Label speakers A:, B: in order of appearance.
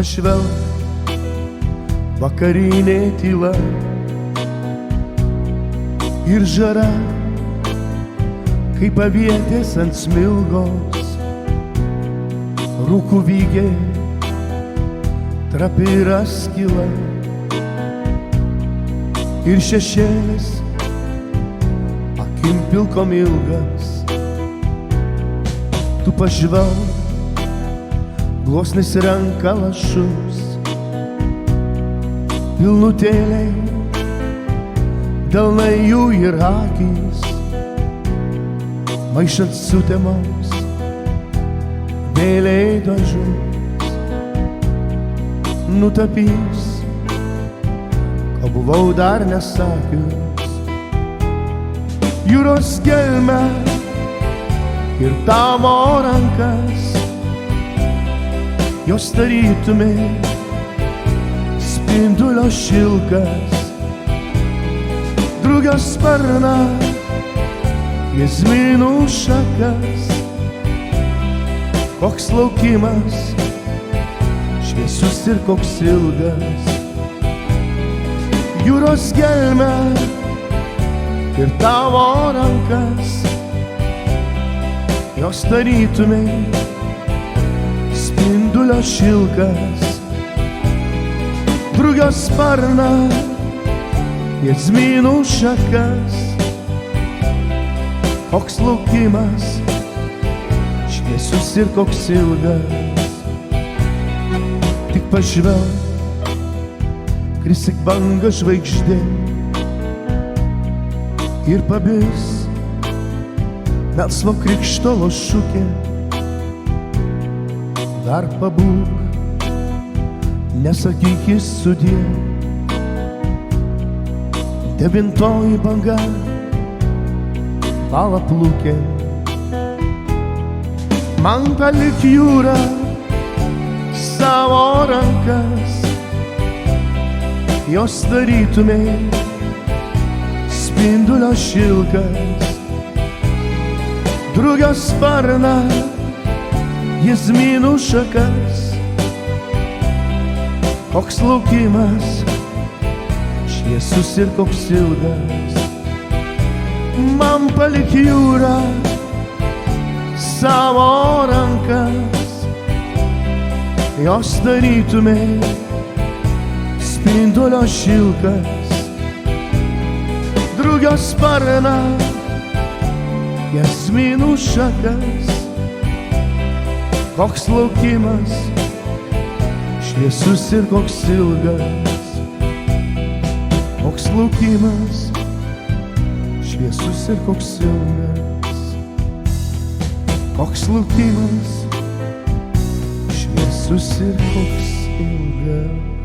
A: pažvelk, vakarinė tyla ir žara, kaip avietės ant smilgos, rūkų vygė, trapi yra skyla ir šešėlis akim pilkom ilgas. Tu pažvelk, gluosnis renka lašus, pilnutėliai, delnai jų ir akys, maišant sutemos, vėliai dažus, nutapys, ko buvau dar nesakius, jūros gelmę ir tavo rankas, jos tarytumai spindulio šilkas, drugio sparną, jazminų šakas, koks laukimas, šviesus ir koks ilgas, jūros gelmę ir tavo rankas, jos tarytumai spindulio šilkas, drugio sparną, jazminų šakas, koks laukimas, šviesus ir koks ilgas. Tik pažvelk, kris tik banga žvaigždė ir pabis melsvo krikštolo šukė. Dar pabūk, nesakyk jis sudie, devintoji banga bala plūkė. Man palik jūrą savo rankas, jos tarytumai spindulio šilkas, drugio sparną, jazminų šakas, koks laukimas, šviesus ir koks ilgas. Man palik jūrą savo rankas, jos tarytumai spindulio šilkas, drugio sparną, jazminų šakas, koks laukimas, šviesus ir koks ilgas, koks laukimas, šviesus ir koks ilgas, koks laukimas, šviesus ir koks ilgas.